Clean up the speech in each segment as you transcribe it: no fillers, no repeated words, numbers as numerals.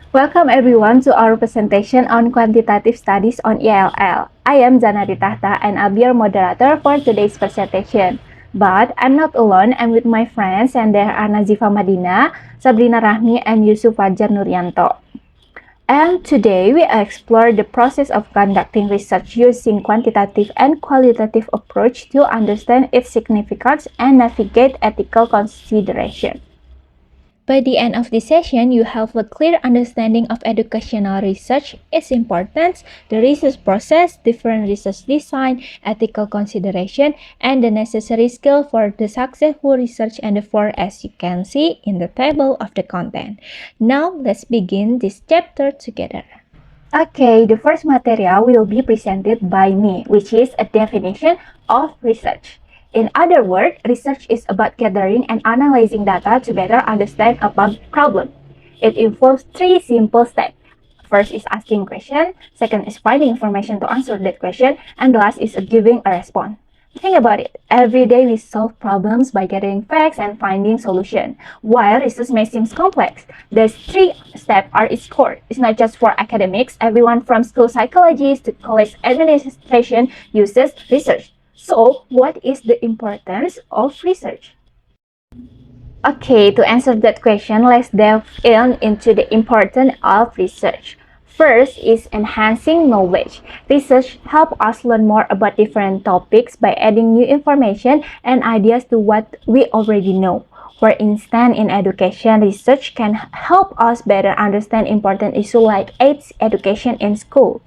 Welcome everyone to our presentation on quantitative studies on ELL. I am Zanari Tahta and I'll be your moderator for today's presentation. But I'm not alone, I'm with my friends and they are Nazifa Madina, Sabrina Rahmi and Yusuf Fajar Nuryanto. And today we explore the process of conducting research using quantitative and qualitative approach to understand its significance and navigate ethical consideration. By the end of this session, you have a clear understanding of educational research, its importance, the research process, different research design, ethical consideration, and the necessary skill for the successful research endeavor as you can see in the table of the content. Now, let's begin this chapter together. Okay, the first material will be presented by me, which is a definition of research. In other words, research is about gathering and analyzing data to better understand a problem. It involves three simple steps. First is asking question, second is finding information to answer that question, and the last is giving a response. Think about it. Every day we solve problems by gathering facts and finding solutions. While research may seem complex, the three steps are its core. It's not just for academics. Everyone from school psychologists to college administration uses research. So, what is the importance of research? Okay, to answer that question, let's delve into the importance of research. First is enhancing knowledge. Research helps us learn more about different topics by adding new information and ideas to what we already know. For instance, in education, research can help us better understand important issues like AIDS education in school.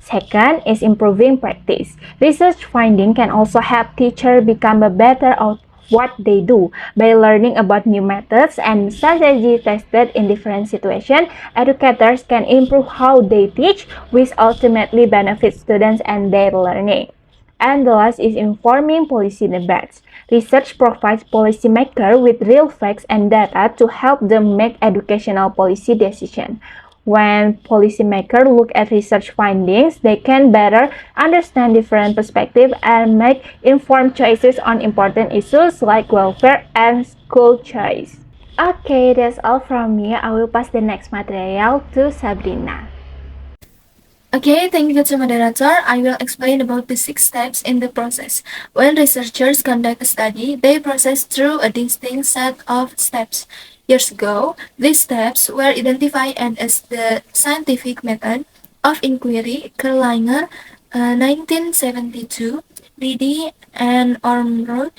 Second is improving practice. Research finding can also help teachers become better at what they do. By learning about new methods and strategies tested in different situations, educators can improve how they teach, which ultimately benefits students and their learning. And the last is informing policy debates. Research provides policymakers with real facts and data to help them make educational policy decisions. When policymakers look at research findings, they can better understand different perspectives and make informed choices on important issues like welfare and school choice. Okay, that's all from me. I will pass the next material to Sabrina. Okay, thank you to moderator. I will explain about the 6 steps in the process. When researchers conduct a study, they process through a distinct set of steps. Years ago, these steps were identified as the scientific method of inquiry. Kerlinger, 1972, Reedy and Ormrod,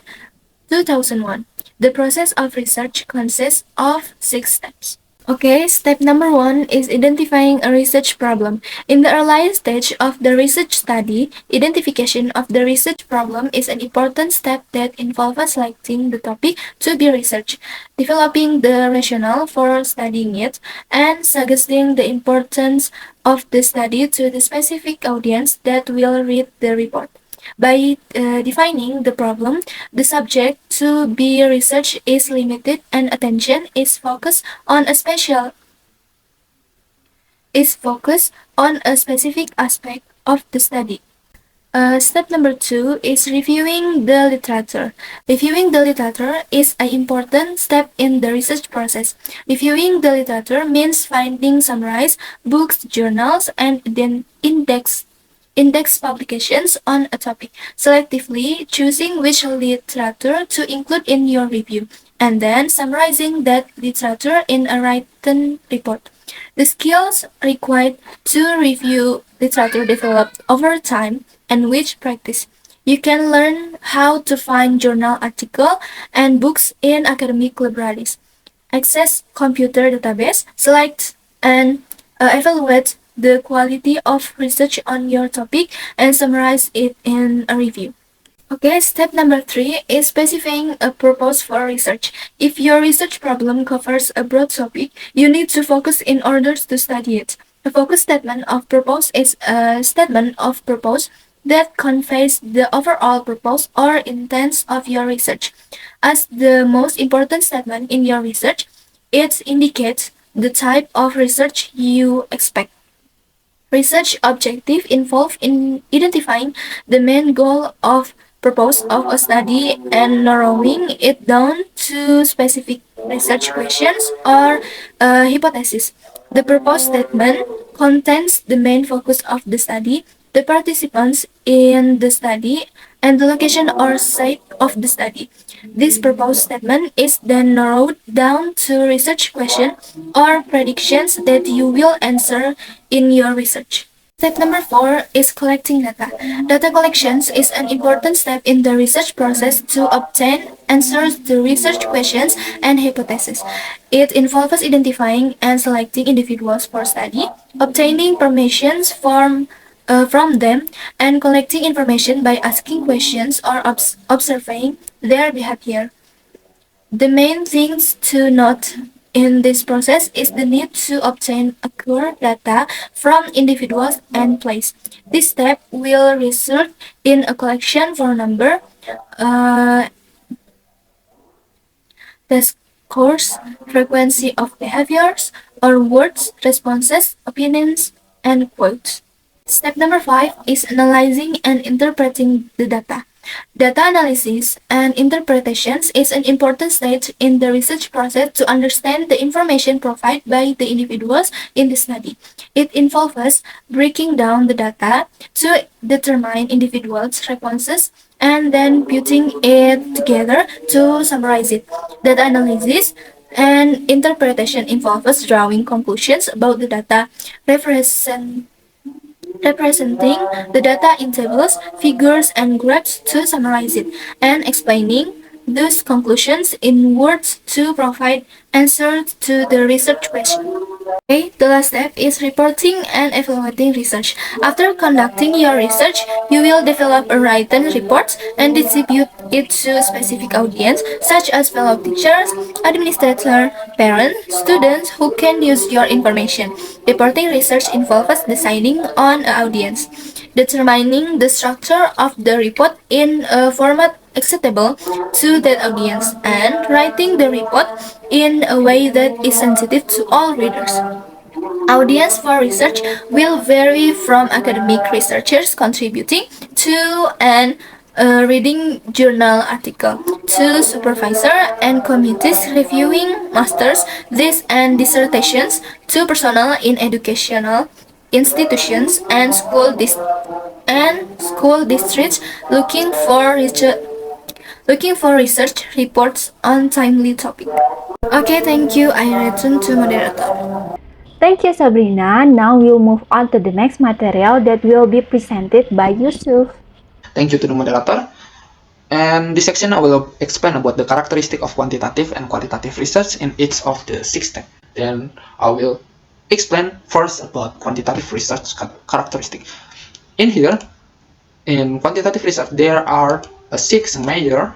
2001. The process of research consists of 6 steps. Okay, step number 1 is identifying a research problem. In the earliest stage of the research study, identification of the research problem is an important step that involves selecting the topic to be researched, developing the rationale for studying it, and suggesting the importance of the study to the specific audience that will read the report. By defining the problem, the subject to be researched is limited and attention is focused on a specific aspect of the study. Step number 2 is reviewing the literature. Reviewing the literature is an important step in the research process. Reviewing the literature means finding summarized books, journals, and then index publications on a topic, selectively choosing which literature to include in your review, and then summarizing that literature in a written report. The skills required to review literature developed over time and which practice. You can learn how to find journal articles and books in academic libraries, access computer database, select and evaluate the quality of research on your topic and summarize it in a review. Okay, step number 3 is specifying a purpose for research. If your research problem covers a broad topic, you need to focus in order to study it. A focus statement of purpose is a statement of purpose that conveys the overall purpose or intent of your research. As the most important statement in your research, it indicates the type of research you expect. Research objective involve in identifying the main goal of purpose of a study and narrowing it down to specific research questions or hypotheses. The purpose statement contains the main focus of the study, the participants in the study, and the location or site of the study. This purpose statement is then narrowed down to research questions or predictions that you will answer in your research. Step number 4 is collecting data. Data collections is an important step in the research process to obtain answers to research questions and hypotheses. It involves identifying and selecting individuals for study, obtaining permissions from them, and collecting information by asking questions or observing their behavior. The main things to note in this process is the need to obtain accurate data from individuals and place. This step will result in a collection for number, the scores, frequency of behaviors, or words, responses, opinions, and quotes. Step number 5 is analyzing and interpreting the data. Data analysis and interpretations is an important stage in the research process to understand the information provided by the individuals in the study. It involves breaking down the data to determine individuals' responses and then putting it together to summarize it. Data analysis and interpretation involves drawing conclusions about the data, representing the data in tables, figures, and graphs to summarize it, and explaining those conclusions in words to provide answers to the research question. Okay, the last step is reporting and evaluating research. After conducting your research, you will develop a written report and distribute it to a specific audience, such as fellow teachers, administrators, parents, students who can use your information. Reporting research involves deciding on an audience, determining the structure of the report in a format acceptable to that audience, and writing the report in a way that is sensitive to all readers. Audience for research will vary from academic researchers contributing to an reading journal article to supervisor and committees reviewing masters, theses, and dissertations to personnel in educational institutions and school districts looking for research reports on timely topic. Okay, thank you. I return to moderator. Thank you, Sabrina. Now we'll move on to the next material that will be presented by Yusuf. Thank you to the moderator. And this section I will explain about the characteristic of quantitative and qualitative research in each of the 6 steps. Then I will explain first about quantitative research characteristic. In here, in quantitative research, there are 6 major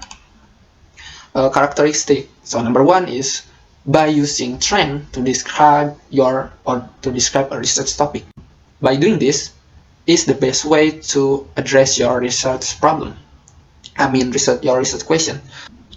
characteristics. So number 1 is by using trend to describe a research topic. By doing this is the best way to address your research problem. Your research question.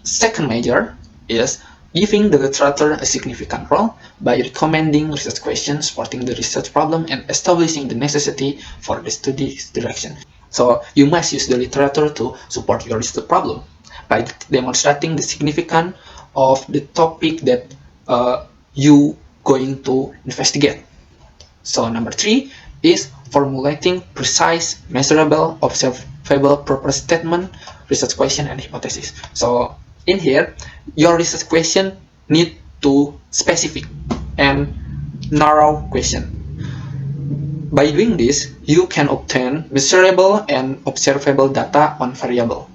Second major is giving the literature a significant role by recommending research questions supporting the research problem and establishing the necessity for the study's direction. So you must use the literature to support your research problem by demonstrating the significance of the topic that you going to investigate. So number 3 is formulating precise, measurable, observable purpose statement, research question, and hypothesis. So in here, your research question need to specific and narrow question. By doing this, you can obtain measurable and observable data on variable.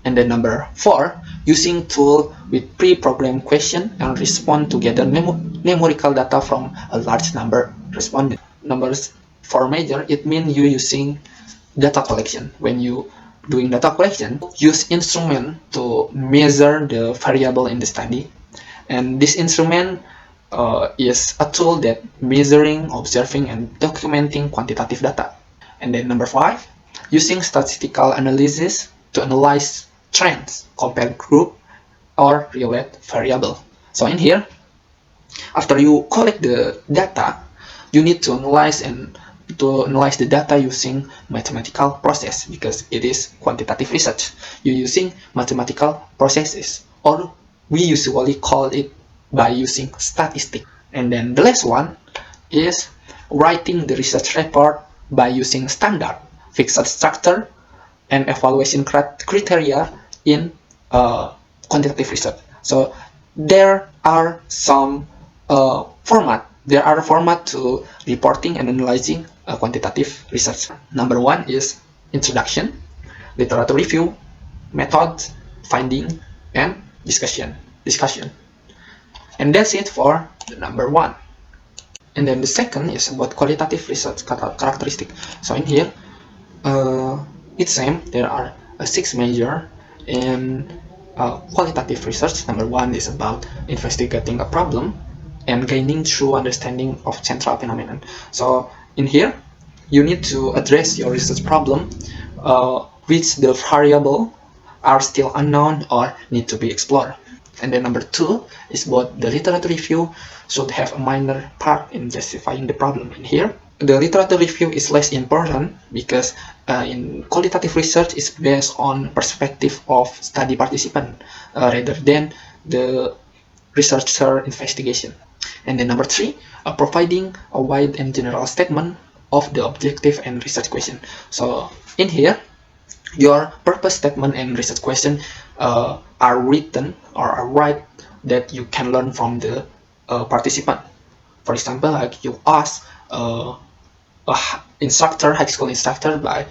And then number 4, using tool with pre-programmed question and respond to gather numerical data from a large number respondent. Number 4 major, it means you using data collection. When you doing data collection, use instrument to measure the variable in the study. And this instrument is a tool that measuring, observing, and documenting quantitative data. And then number 5, using statistical analysis to analyze trends, compare group, or relate variable. So in here, after you collect the data, you need to analyze and to analyze the data using mathematical process, because it is quantitative research. You're using mathematical processes, or we usually call it by using statistics. And then the last one is writing the research report by using standard, fixed structure, and evaluation criteria in quantitative research. So there are some There are format to reporting and analyzing quantitative research. Number one is introduction, literature review, methods, finding, and discussion. And that's it for the number one. And then the second is about qualitative research characteristic. So in here, it's same. There are 6 measures in qualitative research. Number one is about investigating a problem and gaining true understanding of central phenomenon. So in here, you need to address your research problem, which the variable are still unknown or need to be explored. And then number two is about the literature review should have a minor part in justifying the problem. In here, the literature review is less important because in qualitative research is based on perspective of study participant rather than the researcher investigation. And then number three, providing a wide and general statement of the objective and research question. So in here, your purpose statement and research question are written or are right that you can learn from the participant. For example, like you ask a high school instructor by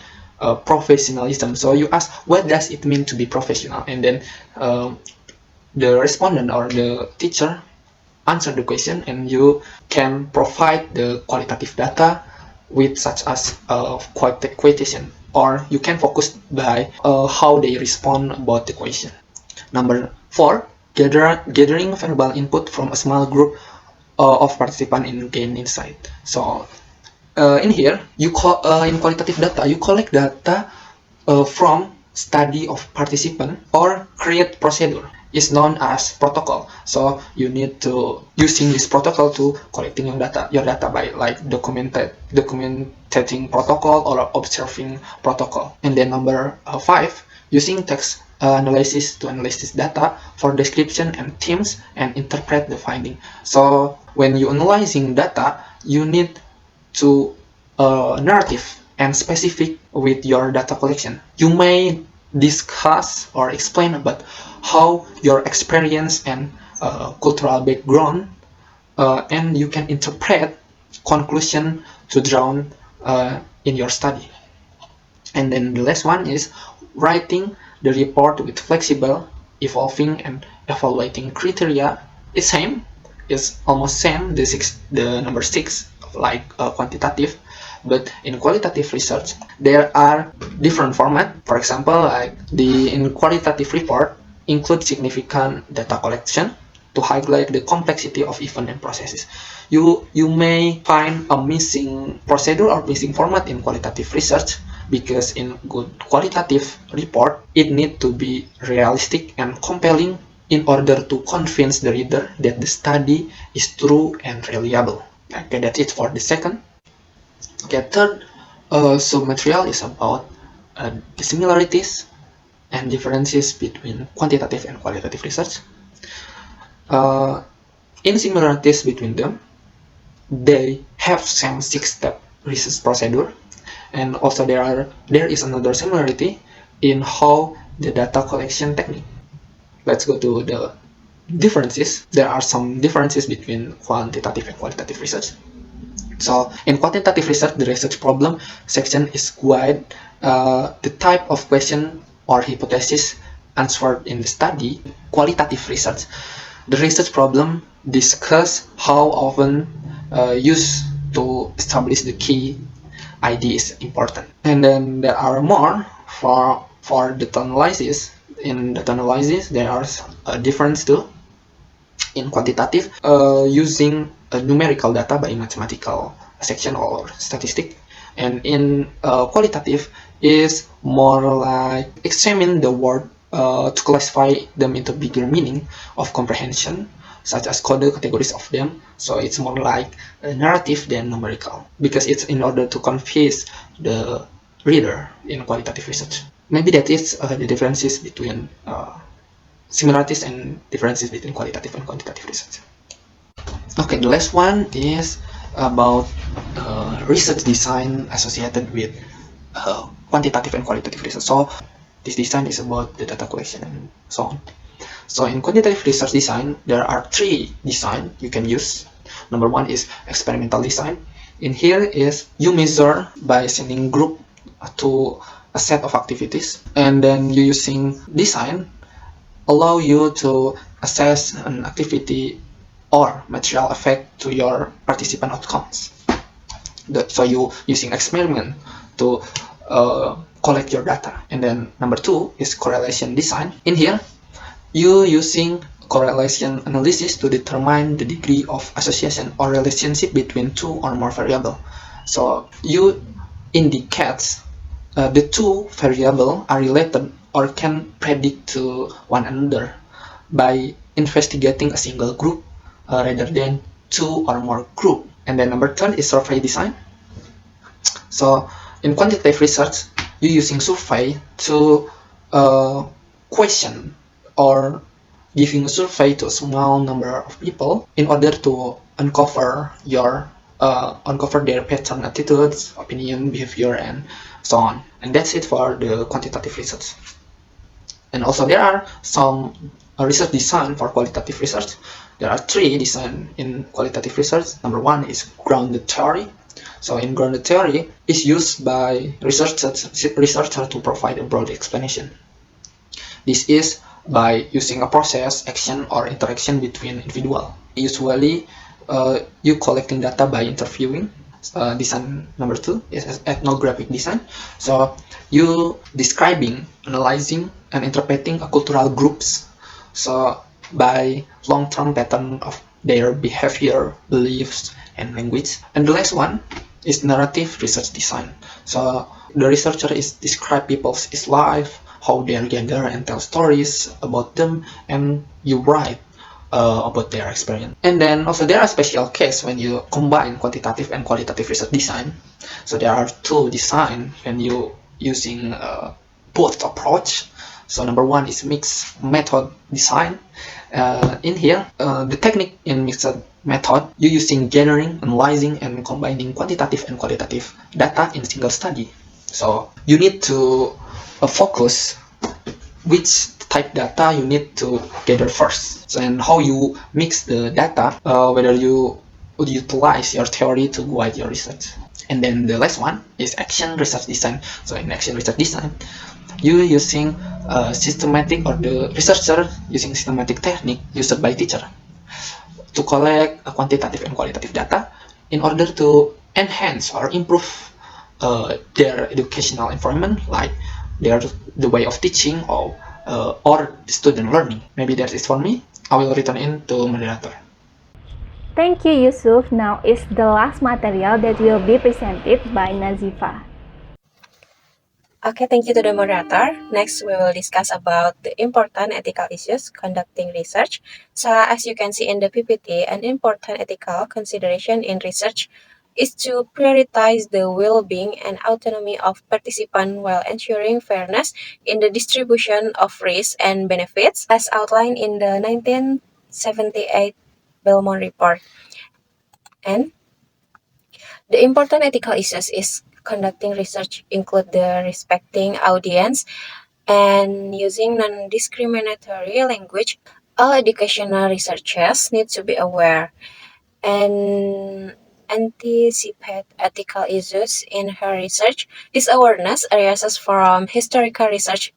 professionalism. So you ask, what does it mean to be professional? And then the respondent or the teacher answer the question, and you can provide the qualitative data with such as quotation, or you can focus by how they respond about the question. Number four, gathering verbal input from a small group of participants and gain insight. So in here, in qualitative data, you collect data from study of participant or create procedure. Is known as protocol. So you need to using this protocol to collecting your data by like documenting protocol or observing protocol. And then number five, using text analysis to analyze this data for description and themes and interpret the finding. So when you analyzing data, you need to narrative and specific with your data collection. You may discuss or explain about how your experience and cultural background, and you can interpret conclusion to drawn in your study. And then the last one is writing the report with flexible, evolving, and evaluating criteria. It's same, it's almost same. The number 6 like quantitative. But in qualitative research, there are different formats. For example, like in qualitative report include significant data collection to highlight the complexity of event and processes. You may find a missing procedure or missing format in qualitative research, because in good qualitative report, it needs to be realistic and compelling in order to convince the reader that the study is true and reliable. Okay, that's it for the second. Okay, third submaterial is about the similarities and differences between quantitative and qualitative research. In similarities between them, they have same 6-step research procedure, and also there is another similarity in how the data collection technique. Let's go to the differences. There are some differences between quantitative and qualitative research. So in quantitative research, the research problem section is wide. The type of question or hypothesis answered in the study. Qualitative research, the research problem discuss how often used to establish the key idea is important. And then there are more for data analysis. In data analysis, there are a difference too. In quantitative, using numerical data by mathematical section or statistic, and in qualitative is more like examine the word to classify them into bigger meaning of comprehension such as code categories of them. So it's more like a narrative than numerical, because it's in order to convince the reader in qualitative research. Maybe that is the differences between similarities and differences between qualitative and quantitative research. Okay, the last one is about research design associated with quantitative and qualitative research. So this design is about the data collection and so on. So in quantitative research design, there are 3 design you can use. Number 1 is experimental design. In here is you measure by sending group to a set of activities, and then you using design allow you to assess an activity or material effect to your participant outcomes. So you using experiment to collect your data. And then number 2 is correlation design. In here, you using correlation analysis to determine the degree of association or relationship between 2 or more variables. So you indicate the 2 variables are related or can predict to one another by investigating a single group rather than 2 or more group. And then number 3 is survey design. So in quantitative research, you're using survey to question or giving a survey to a small number of people in order to uncover their pattern, attitudes, opinion, behavior, and so on. And that's it for the quantitative research. And also there are some research design for qualitative research. There are 3 design in qualitative research. Number 1 is grounded theory. So in grounded theory is used by researchers to provide a broad explanation. This is by using a process, action, or interaction between individuals. Usually, you collecting data by interviewing. Design number 2 is ethnographic design. So you describing, analyzing, and interpreting a cultural groups. So by long-term pattern of their behavior, beliefs, and language. And the last one is narrative research design. So the researcher is describe people's life, how they gather and tell stories about them, and you write about their experience. And then also there are special cases when you combine quantitative and qualitative research design. So there are 2 design when you using both approach. So number 1 is mixed method design. In here, the technique in mixed method, you using gathering, analyzing, and combining quantitative and qualitative data in a single study. So you need to focus which type data you need to gather first, so, and how you mix the data, whether you would utilize your theory to guide your research. And then the last one is action research design. So in action research design, you using systematic, or the researcher using systematic technique used by teacher to collect quantitative and qualitative data in order to enhance or improve their educational environment, like the way of teaching or student learning. Maybe that is for me. I will return in to moderator. Thank you, Yusuf. Now is the last material that will be presented by Nazifa. Okay, thank you to the moderator. Next, we will discuss about the important ethical issues conducting research. So, as you can see in the PPT, an important ethical consideration in research is to prioritize the well-being and autonomy of participants while ensuring fairness in the distribution of risks and benefits, as outlined in the 1978 Belmont Report. And the important ethical issues is conducting research include the respecting audience and using non-discriminatory language. All educational researchers need to be aware and anticipate ethical issues in her research. This awareness arises from historical research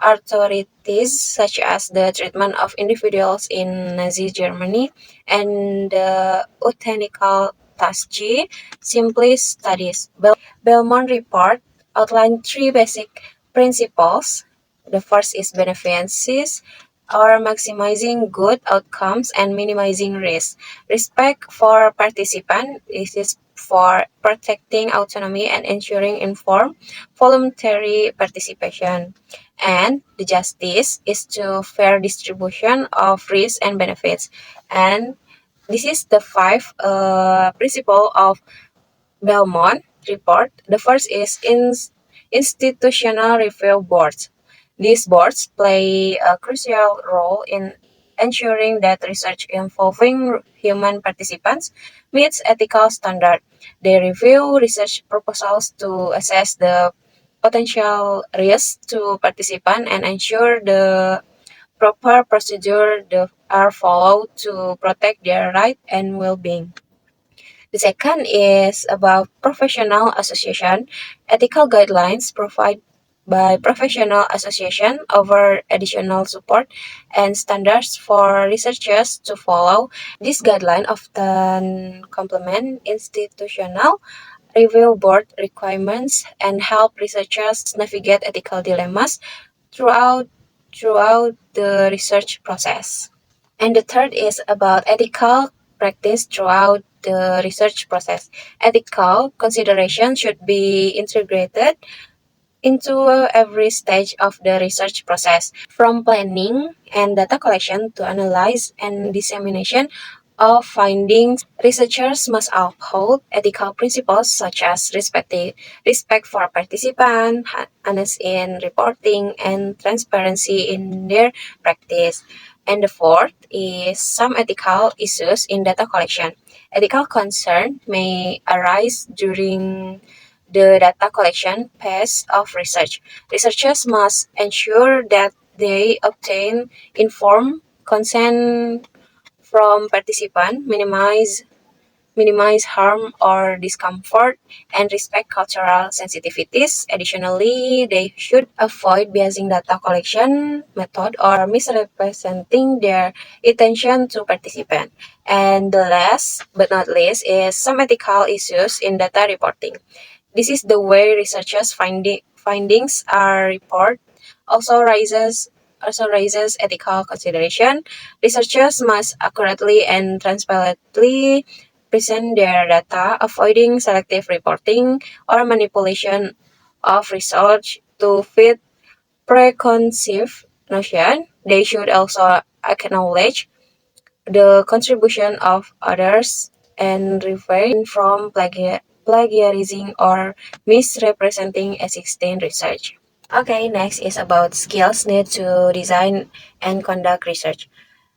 authorities such as the treatment of individuals in Nazi Germany and the euthanasia Task G simply studies. Belmont Report outlined 3 basic principles. The first is beneficence, or maximizing good outcomes and minimizing risk. Respect for participants is for protecting autonomy and ensuring informed, voluntary participation. And the justice is to fair distribution of risks and benefits. And this is the five principle of Belmont report. The first is institutional review boards. These boards play a crucial role in ensuring that research involving human participants meets ethical standards. They review research proposals to assess the potential risks to participants and ensure the proper procedure are followed to protect their right and well-being. The second is about professional association. Ethical guidelines provide by professional association over additional support and standards for researchers to follow. This guideline often complement institutional review board requirements and help researchers navigate ethical dilemmas throughout the research process. And the third is about ethical practice throughout the research process. Ethical consideration should be integrated into every stage of the research process, from planning and data collection to analyze and dissemination of findings. Researchers must uphold ethical principles such as respect for participants, honesty in reporting, and transparency in their practice. And the fourth is some ethical issues in data collection. Ethical concern may arise during the data collection phase of research. Researchers must ensure that they obtain informed consent from participants, minimize harm or discomfort, and respect cultural sensitivities. Additionally, they should avoid biasing data collection method or misrepresenting their intention to participants. And the last but not least is some ethical issues in data reporting. This is the way researchers' findings are reported. Also raises ethical consideration. Researchers must accurately and transparently present their data, avoiding selective reporting or manipulation of research to fit preconceived notion. They should also acknowledge the contribution of others and refrain from plagiarizing or misrepresenting existing research. Okay, next is about skills needed to design and conduct research.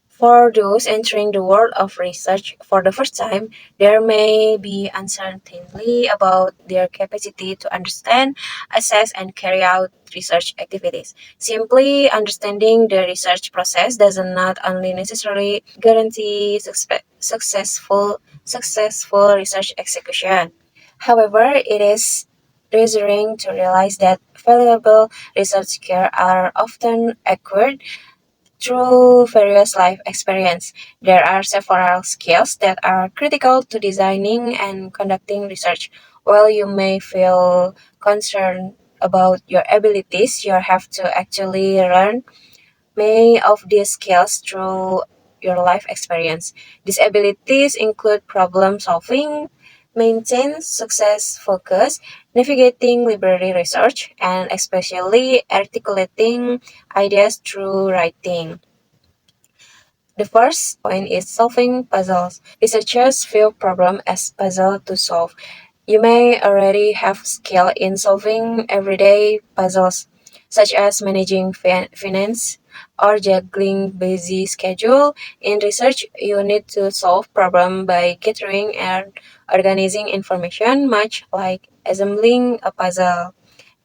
For those entering the world of research for the first time, there may be uncertainty about their capacity to understand, assess, and carry out research activities. Simply understanding the research process does not only necessarily guarantee successful research execution. However, it is reassuring to realize that valuable research skills are often acquired through various life experience. There are several skills that are critical to designing and conducting research. While you may feel concerned about your abilities, you have to actually learn many of these skills through your life experience. These abilities include problem solving, maintain success focus, navigating library research, and especially articulating ideas through writing. The first point is solving puzzles. Researchers view problems as puzzles to solve. You may already have skill in solving everyday puzzles, such as managing finance or juggling busy schedule. In research, you need to solve problem by gathering and organizing information, much like assembling a puzzle.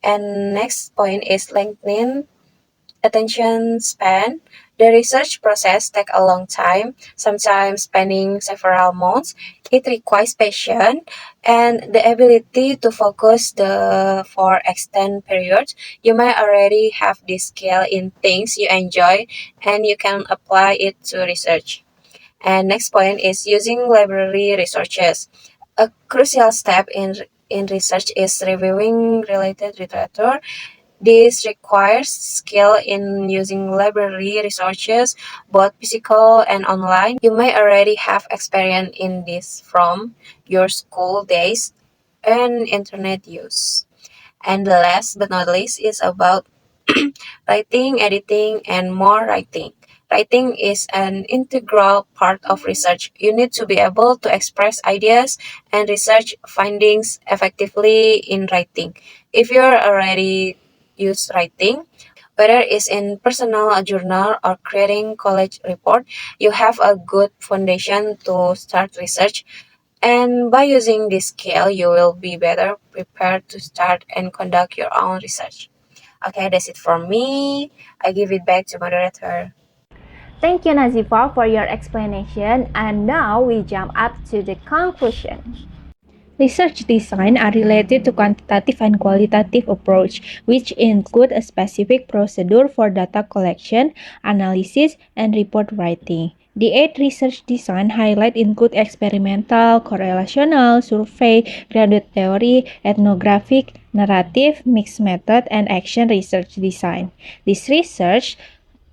And next point is lengthening attention span. The research process takes a long time, sometimes spanning several months. It requires patience and the ability to focus for extended periods. You might already have this skill in things you enjoy and you can apply it to research. And next point is using library resources. A crucial step in research is reviewing related literature. This requires skill in using library resources, both physical and online. You may already have experience in this from your school days and internet use. And the last but not least is about writing, editing, and more writing. Writing is an integral part of research. You need to be able to express ideas and research findings effectively in writing. If you're already use writing, whether it's in personal journal or creating college report, you have a good foundation to start research. And by using this skill, you will be better prepared to start and conduct your own research. Okay, that's it from me. I give it back to moderator. Thank you, Nazifa, for your explanation. And now we jump up to the conclusion. Research design are related to quantitative and qualitative approach, which include a specific procedure for data collection, analysis, and report writing. The 8 research design highlight include experimental, correlational, survey, graduate theory, ethnographic, narrative, mixed method, and action research design. This research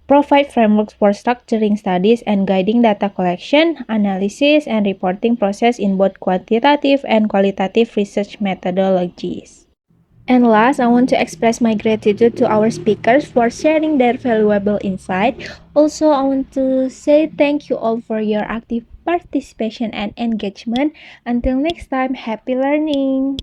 provide frameworks for structuring studies and guiding data collection, analysis, and reporting process in both quantitative and qualitative research methodologies. And last, I want to express my gratitude to our speakers for sharing their valuable insight. Also, I want to say thank you all for your active participation and engagement. Until next time, happy learning!